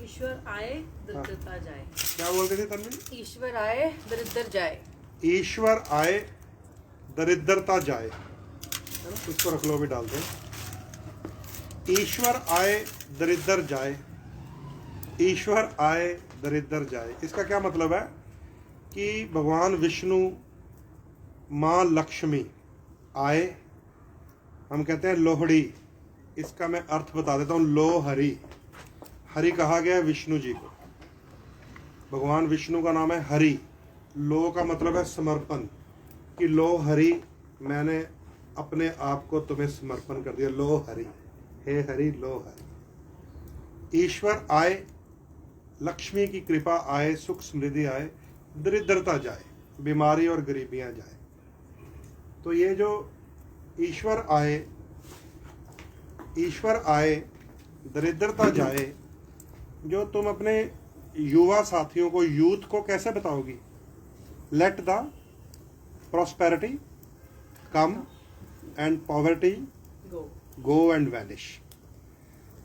ईश्वर आए दरिद्रता जाए। क्या बोलते थे तन्वी? ईश्वर आए दरिद्र जाए। ईश्वर आए दरिद्रता जाए, है ना। उसको रख लो, भी डाल दो। ईश्वर आए दरिद्र जाए, ईश्वर आए दरिद्र जाए। इसका क्या मतलब है कि भगवान विष्णु, माँ लक्ष्मी आए, हम कहते हैं लोहड़ी। इसका मैं अर्थ बता देता हूँ। लो हरि, हरि कहा गया है विष्णु जी को। भगवान विष्णु का नाम है हरि। लो का मतलब है समर्पण, कि लो हरि, मैंने अपने आप को तुम्हें समर्पण कर दिया। लो हरि, हे हरि, लो हरि। ईश्वर आए, लक्ष्मी की कृपा आए, सुख समृद्धि आए, दरिद्रता जाए, बीमारी और गरीबियां जाए। तो ये जो ईश्वर आए, ईश्वर आए दरिद्रता जाए, जो तुम अपने युवा साथियों को, यूथ को कैसे बताओगी? Let the prosperity come and poverty go and vanish.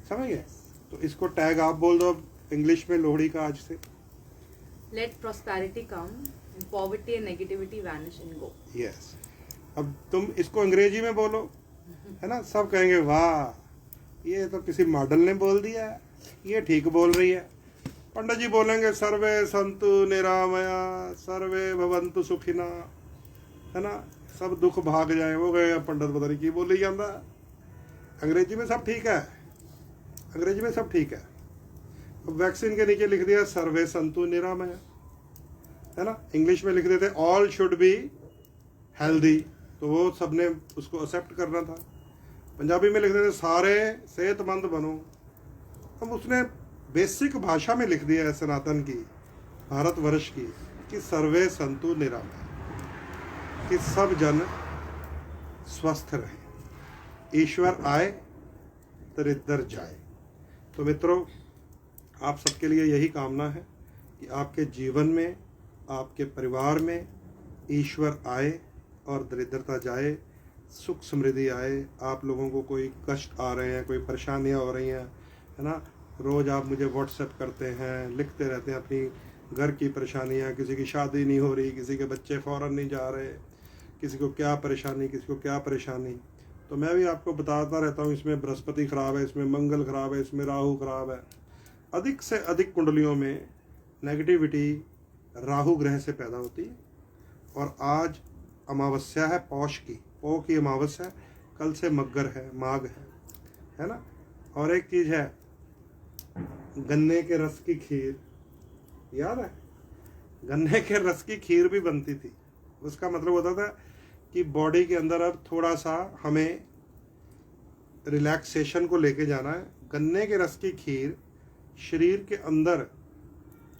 समझ गए? तो इसको टैग आप बोल दो इंग्लिश में लोहड़ी का आज से। Let prosperity come, poverty and negativity vanish and go. Yes. अब तुम इसको अंग्रेजी में बोलो, है ना, सब कहेंगे वाह, ये तो किसी मॉडल ने बोल दिया है, ये ठीक बोल रही है। पंडित जी बोलेंगे सर्वे संतु निरामया, सर्वे भवंतु सुखिना, है ना, सब दुख भाग जाए। वो गए पंडित पता नहीं की बोली जाता। अंग्रेजी में सब ठीक है, अंग्रेजी में सब ठीक है। वैक्सीन के नीचे लिख दिया सर्वे संतु निरामय, है ना। इंग्लिश में लिख देते ऑल शुड बी हेल्दी, तो वो सबने उसको एक्सेप्ट करना था। पंजाबी में लिख देते सारे सेहतमंद बनो। अब उसने बेसिक भाषा में लिख दिया है सनातन की, भारतवर्ष की, कि सर्वे संतु निरामय, कि सब जन स्वस्थ रहे, ईश्वर आए दरिद्र जाए। तो मित्रों, आप सबके लिए यही कामना है कि आपके जीवन में, आपके परिवार में ईश्वर आए और दरिद्रता जाए, सुख समृद्धि आए। आप लोगों को कोई कष्ट आ रहे हैं, कोई परेशानियां हो रही हैं, है ना, रोज़ आप मुझे व्हाट्सएप करते हैं, लिखते रहते हैं अपनी घर की परेशानियां। किसी की शादी नहीं हो रही, किसी के बच्चे फ़ौरन नहीं जा रहे, किसी को क्या परेशानी, किसी को क्या परेशानी। तो मैं भी आपको बताता रहता हूँ, इसमें बृहस्पति ख़राब है, इसमें मंगल ख़राब है, इसमें राहु ख़राब है। अधिक से अधिक कुंडलियों में नेगेटिविटी राहु ग्रह से पैदा होती है। और आज अमावस्या है पौष की, पौ की अमावस्या है, कल से मग्गर है, माघ है ना। और एक चीज़ है, गन्ने के रस की खीर, याद है? गन्ने के रस की खीर भी बनती थी। उसका मतलब होता था कि बॉडी के अंदर अब थोड़ा सा हमें रिलैक्सेशन को लेके जाना है। गन्ने के रस की खीर शरीर के अंदर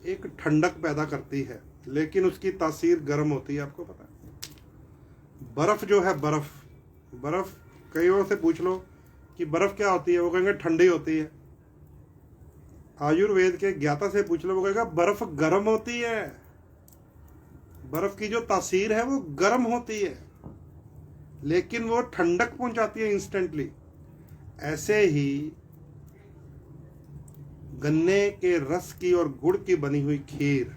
एक ठंडक पैदा करती है, लेकिन उसकी तासीर गर्म होती है। आपको पता है, बर्फ़ जो है, बर्फ़ कईयों से पूछ लो कि बर्फ़ क्या होती है, वो कहेंगे ठंडी होती है। आयुर्वेद के ज्ञाता से पूछ लो, वो कहेगा बर्फ़ गर्म होती है। बर्फ़ की जो तासीर है वो गर्म होती है, लेकिन वो ठंडक पहुंचाती है इंस्टेंटली। ऐसे ही गन्ने के रस की और गुड़ की बनी हुई खीर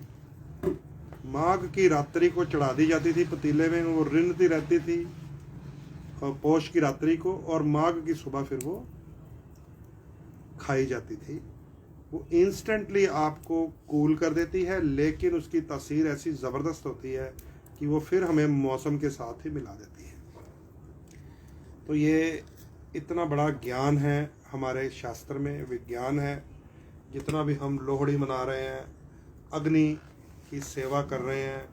माघ की रात्रि को चढ़ा दी जाती थी पतीले में, वो रिन्नती रहती थी और पौष की रात्रि को, और माघ की सुबह फिर वो खाई जाती थी। वो इंस्टेंटली आपको कूल कर देती है, लेकिन उसकी तासीर ऐसी ज़बरदस्त होती है कि वो फिर हमें मौसम के साथ ही मिला देती है। तो ये इतना बड़ा ज्ञान है हमारे शास्त्र में, विज्ञान है। जितना भी हम लोहड़ी मना रहे हैं, अग्नि की सेवा कर रहे हैं,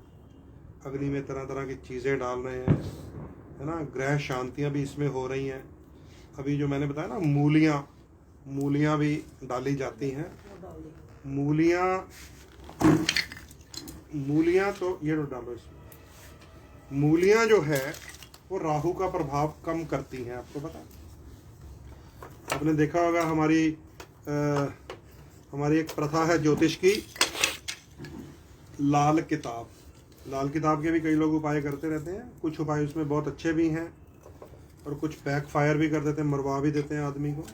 अग्नि में तरह तरह की चीज़ें डाल रहे हैं, है ना, ग्रह शांतियाँ भी इसमें हो रही हैं। अभी जो मैंने बताया ना, मूलियाँ भी डाली जाती हैं। मूलियाँ तो ये डालो इसमें। मूलियाँ जो है वो राहु का प्रभाव कम करती हैं, आपको पता है। आपने देखा होगा हमारी एक प्रथा है ज्योतिष की, लाल किताब के भी कई लोग उपाय करते रहते हैं। कुछ उपाय उसमें बहुत अच्छे भी हैं और कुछ बैक फायर भी कर देते हैं, मरवा भी देते हैं आदमी को।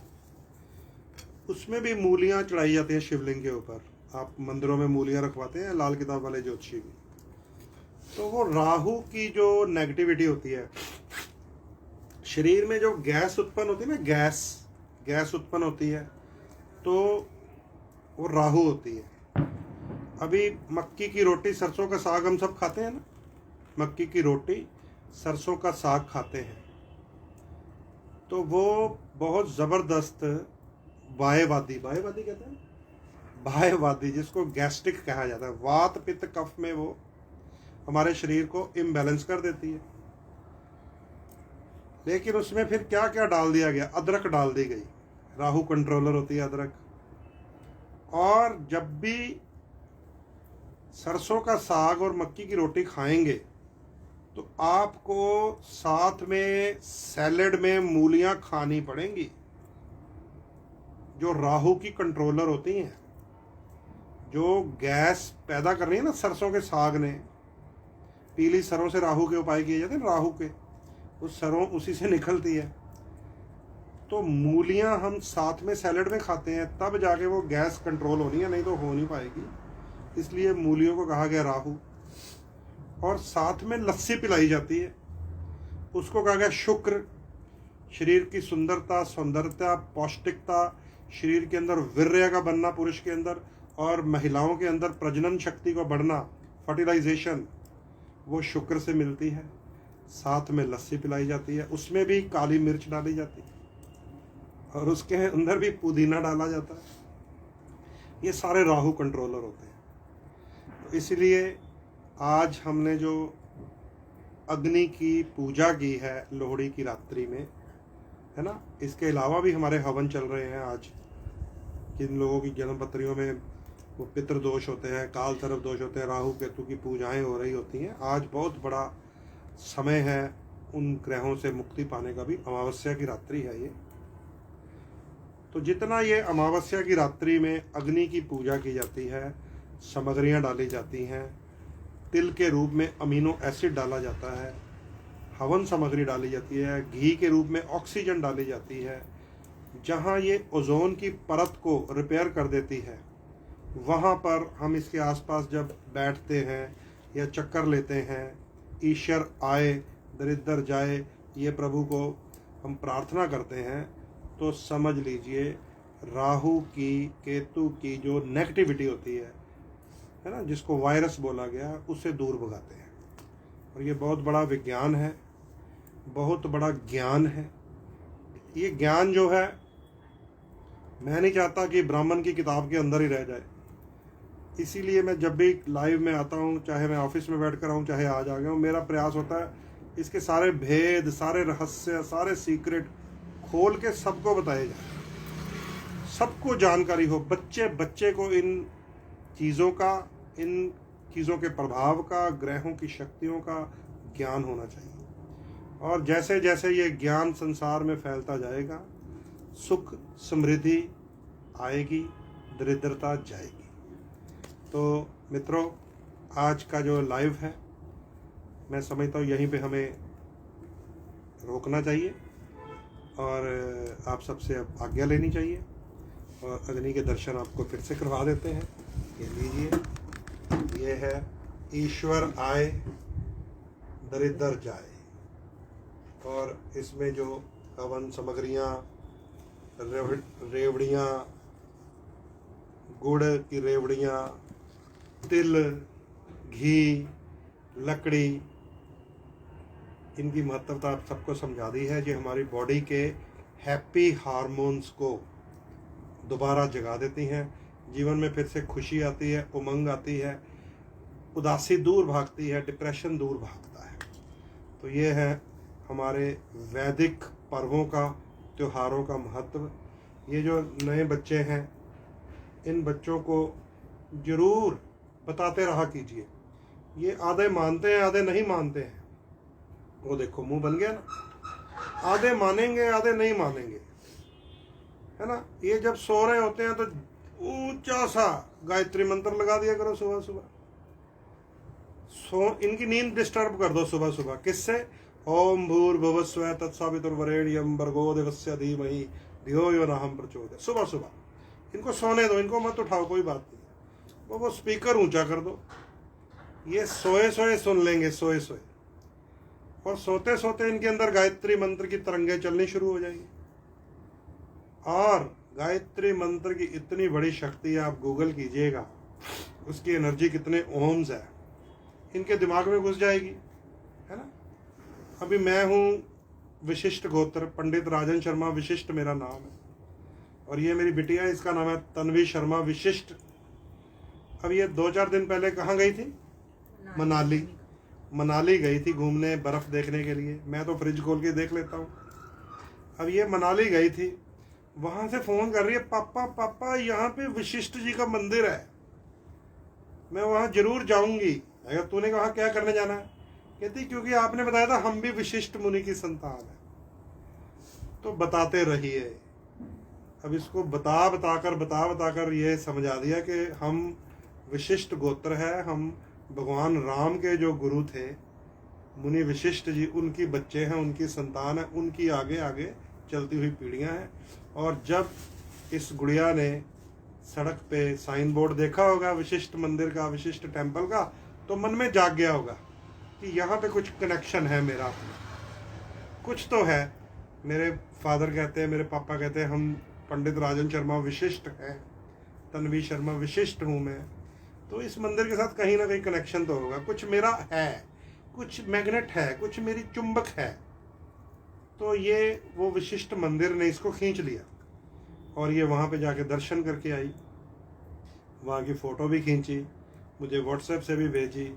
उसमें भी मूलियाँ चढ़ाई जाती हैं शिवलिंग के ऊपर। आप मंदिरों में मूलियाँ रखवाते हैं लाल किताब वाले ज्योतिषी भी। तो वो राहु की जो नेगेटिविटी होती है, शरीर में जो गैस उत्पन्न होती है ना, गैस उत्पन्न होती है, तो वो राहु होती है। अभी मक्की की रोटी सरसों का साग हम सब खाते हैं ना, मक्की की रोटी सरसों का साग खाते हैं, तो वो बहुत ज़बरदस्त बाह्यवादी कहते हैं, बाह्यवादी जिसको गैस्ट्रिक कहा जाता है, वात पित्त कफ में वो हमारे शरीर को इम्बैलेंस कर देती है। लेकिन उसमें फिर क्या क्या डाल दिया गया, अदरक डाल दी गई। राहु कंट्रोलर होती है अदरक। और जब भी सरसों का साग और मक्की की रोटी खाएंगे तो आपको साथ में सैलेड में मूलियां खानी पड़ेंगी, जो राहु की कंट्रोलर होती हैं, जो गैस पैदा कर रही है ना सरसों के साग ने। पीली सरों से राहु के उपाय किए जाते हैं, राहु के उस सरों उसी से निकलती है। तो मूलियां हम साथ में सैलेड में खाते हैं, तब जाके वो गैस कंट्रोल होनी है, नहीं तो हो नहीं पाएगी। इसलिए मूलियों को कहा गया राहु। और साथ में लस्सी पिलाई जाती है, उसको कहा गया शुक्र। शरीर की सुंदरता, सौंदर्यता, पौष्टिकता, शरीर के अंदर वीर्य का बनना पुरुष के अंदर, और महिलाओं के अंदर प्रजनन शक्ति को बढ़ना, फर्टिलाइजेशन, वो शुक्र से मिलती है। साथ में लस्सी पिलाई जाती है, उसमें भी काली मिर्च डाली जाती है और उसके अंदर भी पुदीना डाला जाता है। ये सारे राहु कंट्रोलर होते हैं। तो इसलिए आज हमने जो अग्नि की पूजा की है लोहड़ी की रात्रि में, है ना, इसके अलावा भी हमारे हवन चल रहे हैं आज। जिन लोगों की जन्म पत्रियों में वो पितृ दोष होते हैं, काल सर्प दोष होते हैं, राहु केतु की पूजाएं हो रही होती हैं। आज बहुत बड़ा समय है उन ग्रहों से मुक्ति पाने का भी। अमावस्या की रात्रि है ये। तो जितना ये अमावस्या की रात्रि में अग्नि की पूजा की जाती है, सामग्रियाँ डाली जाती हैं, तिल के रूप में अमीनो एसिड डाला जाता है, हवन सामग्री डाली जाती है, घी के रूप में ऑक्सीजन डाली जाती है, जहाँ ये ओजोन की परत को रिपेयर कर देती है, वहाँ पर हम इसके आसपास जब बैठते हैं या चक्कर लेते हैं, ईश्वर आए दरिद्र जाए, ये प्रभु को हम प्रार्थना करते हैं, तो समझ लीजिए राहु की, केतु की जो नेगेटिविटी होती है ना, जिसको वायरस बोला गया, उससे दूर भगाते हैं। और ये बहुत बड़ा विज्ञान है, बहुत बड़ा ज्ञान है। ये ज्ञान जो है, मैं नहीं चाहता कि ब्राह्मण की किताब के अंदर ही रह जाए। इसीलिए मैं जब भी लाइव में आता हूँ, चाहे मैं ऑफिस में बैठ कर आऊँ, चाहे आज आ गया हूँ, मेरा प्रयास होता है इसके सारे भेद, सारे रहस्य, सारे सीक्रेट खोल के सबको बताया जाए, सबको जानकारी हो। बच्चे को इन चीज़ों के प्रभाव का, ग्रहों की शक्तियों का ज्ञान होना चाहिए। और जैसे जैसे ये ज्ञान संसार में फैलता जाएगा, सुख समृद्धि आएगी, दरिद्रता जाएगी। तो मित्रों, आज का जो लाइव है, मैं समझता हूँ यहीं पे हमें रोकना चाहिए और आप सबसे अब आज्ञा लेनी चाहिए। और अग्नि के दर्शन आपको फिर से करवा देते हैं। ये लीजिए, ये है ईश्वर आए दरिद्र जाए। और इसमें जो हवन सामग्रियाँ, रेवड़ियाँ, गुड़ की रेवड़ियाँ, तिल, घी, लकड़ी, इनकी महत्वता आप सबको समझा दी है। जो हमारी बॉडी के हैप्पी हार्मोन्स को दोबारा जगा देती हैं, जीवन में फिर से खुशी आती है, उमंग आती है, उदासी दूर भागती है, डिप्रेशन दूर भागता है। तो ये है हमारे वैदिक पर्वों का त्योहारों का महत्व। ये जो नए बच्चे हैं इन बच्चों को जरूर बताते रहा कीजिए। ये आधे मानते हैं आधे नहीं मानते हैं। वो देखो मुंह बन गया ना, आधे मानेंगे आधे नहीं मानेंगे, है ना। ये जब सो रहे होते हैं तो ऊंचा सा गायत्री मंत्र लगा दिया करो सुबह सुबह। इनकी नींद डिस्टर्ब कर दो सुबह सुबह। किससे? ओम भूर्भुवस्सुवः तत्सवितुर्वरेण्यं भर्गो देवस्य धीमहि धियो यो नः प्रचोदयात्। सुबह सुबह इनको सोने दो, इनको मत उठाओ, कोई बात नहीं। वो स्पीकर ऊंचा कर दो, ये सोए सोए सुन लेंगे, सोए सोए। और सोते सोते इनके अंदर गायत्री मंत्र की तरंगें चलनी शुरू हो जाएंगी। और गायत्री मंत्र की इतनी बड़ी शक्ति है, आप गूगल कीजिएगा, उसकी एनर्जी कितने ओम्स है, इनके दिमाग में घुस जाएगी, है ना। अभी मैं हूँ विशिष्ट गोत्र, पंडित राजन शर्मा विशिष्ट मेरा नाम है। और ये मेरी बिटिया, इसका नाम है तन्वी शर्मा विशिष्ट। अब ये 2-4 दिन पहले कहाँ गई थी? मनाली गई थी घूमने, बर्फ़ देखने के लिए। मैं तो फ्रिज खोल के देख लेता हूँ। अब ये मनाली गई थी, वहाँ से फ़ोन कर रही है, पापा पापा यहाँ पे वशिष्ठ जी का मंदिर है, मैं वहाँ जरूर जाऊँगी। अगर तूने कहा क्या करने जाना है? कहती क्योंकि आपने बताया था हम भी विशिष्ट मुनि की संतान है। तो बताते रहिए। अब इसको बता बताकर ये समझा दिया कि हम विशिष्ट गोत्र है, हम भगवान राम के जो गुरु थे मुनि वशिष्ठ जी, उनकी बच्चे हैं, उनकी संतान है, उनकी आगे आगे चलती हुई पीढ़ियां हैं। और जब इस गुड़िया ने सड़क पे साइन बोर्ड देखा होगा विशिष्ट मंदिर का, विशिष्ट टेम्पल का, तो मन में जाग गया होगा कि यहाँ पे कुछ कनेक्शन है मेरा, कुछ तो है। मेरे फादर कहते हैं, मेरे पापा कहते हैं हम पंडित राजन शर्मा विशिष्ट हैं, तन्वी शर्मा विशिष्ट हूँ मैं, तो इस मंदिर के साथ कहीं ना कहीं कनेक्शन तो होगा, कुछ मेरा है, कुछ मैग्नेट है, कुछ मेरी चुंबक है। तो ये वो विशिष्ट मंदिर ने इसको खींच लिया और ये वहाँ पे जाके दर्शन करके आई, वहाँ की फ़ोटो भी खींची, मुझे व्हाट्सएप से भी भेजी।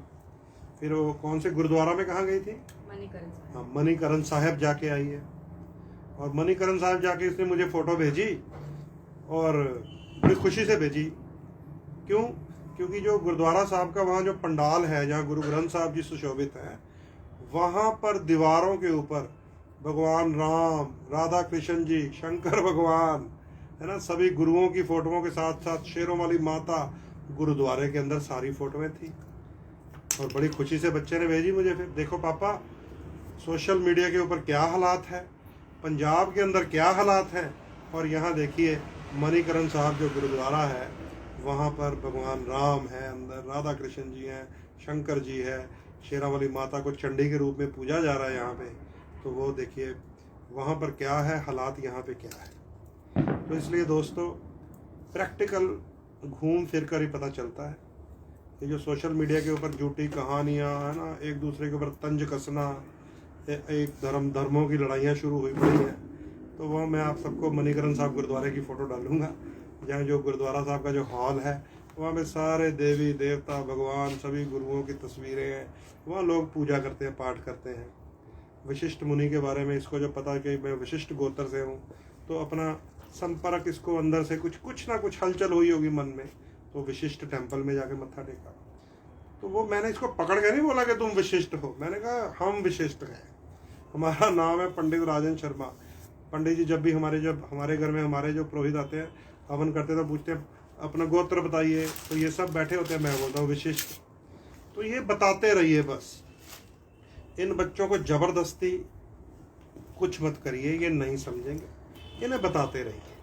फिर वो कौन से गुरुद्वारा में कहाँ गई थी? मणिकरण साहिब। हाँ, मणिकरण साहिब जाके आई है। और मणिकरण साहिब जाके इसने मुझे फ़ोटो भेजी और बड़ी खुशी से भेजी। क्यों? क्योंकि जो गुरुद्वारा साहब का वहाँ जो पंडाल है, जहाँ गुरु ग्रंथ साहब जी सुशोभित हैं, वहाँ पर दीवारों के ऊपर भगवान राम, राधा कृष्ण जी, शंकर भगवान, है ना, सभी गुरुओं की फ़ोटोओं के साथ साथ शेरों वाली माता गुरुद्वारे के अंदर सारी फ़ोटोएं थी। और बड़ी खुशी से बच्चे ने भेजी मुझे। फिर देखो पापा, सोशल मीडिया के ऊपर क्या हालात है, पंजाब के अंदर क्या हालात हैं, और यहाँ देखिए मणिकरण साहब जो गुरुद्वारा है वहाँ पर भगवान राम है, अंदर राधा कृष्ण जी हैं, शंकर जी है, शेरा वाली माता को चंडी के रूप में पूजा जा रहा है यहाँ पे। तो वो देखिए वहाँ पर क्या है, हालात यहाँ पे क्या है। तो इसलिए दोस्तों प्रैक्टिकल घूम फिर कर ही पता चलता है। ये जो सोशल मीडिया के ऊपर झूठी कहानियाँ है ना, एक दूसरे के ऊपर तंज कसना, एक धर्मों की लड़ाइयाँ शुरू हुई पड़ी हैं। तो वह मैं आप सबको मणिकरण साहब गुरुद्वारे की फ़ोटो डालूंगा, जहाँ जो गुरुद्वारा साहब का जो हॉल है वहाँ पे सारे देवी देवता भगवान सभी गुरुओं की तस्वीरें हैं। वहाँ लोग पूजा करते हैं, पाठ करते हैं। विशिष्ट मुनि के बारे में इसको जो पता कि मैं विशिष्ट गोत्र से हूँ, तो अपना संपर्क, इसको अंदर से कुछ ना कुछ हलचल हुई होगी मन में, तो विशिष्ट टेम्पल में जाके मत्था टेका। तो वो मैंने इसको पकड़ के नहीं बोला कि तुम विशिष्ट हो, मैंने कहा हम विशिष्ट हैं, हमारा नाम है पंडित राजन शर्मा। पंडित जी जब हमारे घर में हमारे जो पुरोहित आते हैं हवन करते तो पूछते हैं अपना गोत्र बताइए, तो ये सब बैठे होते हैं, मैं बोलता हूँ विशिष्ट। तो ये बताते रहिए, बस इन बच्चों को ज़बरदस्ती कुछ मत करिए, ये नहीं समझेंगे, इन्हें बताते रहिए,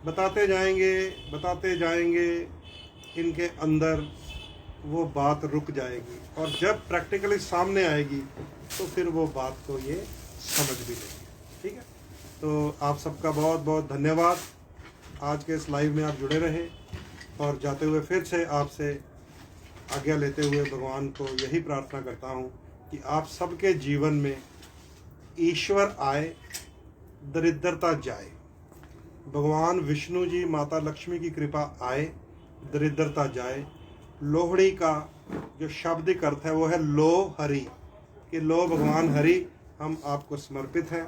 बताते जाएंगे, इनके अंदर वो बात रुक जाएगी और जब प्रैक्टिकली सामने आएगी तो फिर वो बात को ये समझ भी लेंगे। ठीक है, तो आप सबका बहुत बहुत धन्यवाद। आज के इस लाइव में आप जुड़े रहे, और जाते हुए फिर से आपसे आज्ञा लेते हुए भगवान को यही प्रार्थना करता हूँ कि आप सबके जीवन में ईश्वर आए, दरिद्रता जाए, भगवान विष्णु जी, माता लक्ष्मी की कृपा आए, दरिद्रता जाए। लोहड़ी का जो शाब्दिक अर्थ है वो है लो हरि, कि लो भगवान हरि, हम आपको समर्पित हैं।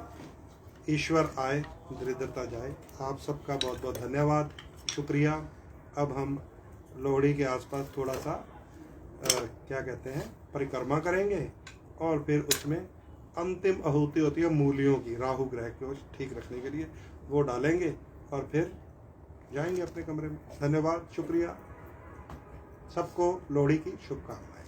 ईश्वर आए, दरिद्रता जाए। आप सबका बहुत बहुत धन्यवाद, शुक्रिया। अब हम लोहड़ी के आसपास थोड़ा सा क्या कहते हैं, परिक्रमा करेंगे और फिर उसमें अंतिम आहुति होती है मूलियों की, राहु ग्रह को ठीक रखने के लिए, वो डालेंगे और फिर जाएंगे अपने कमरे में। धन्यवाद, शुक्रिया, सबको लोहड़ी की शुभकामनाएं।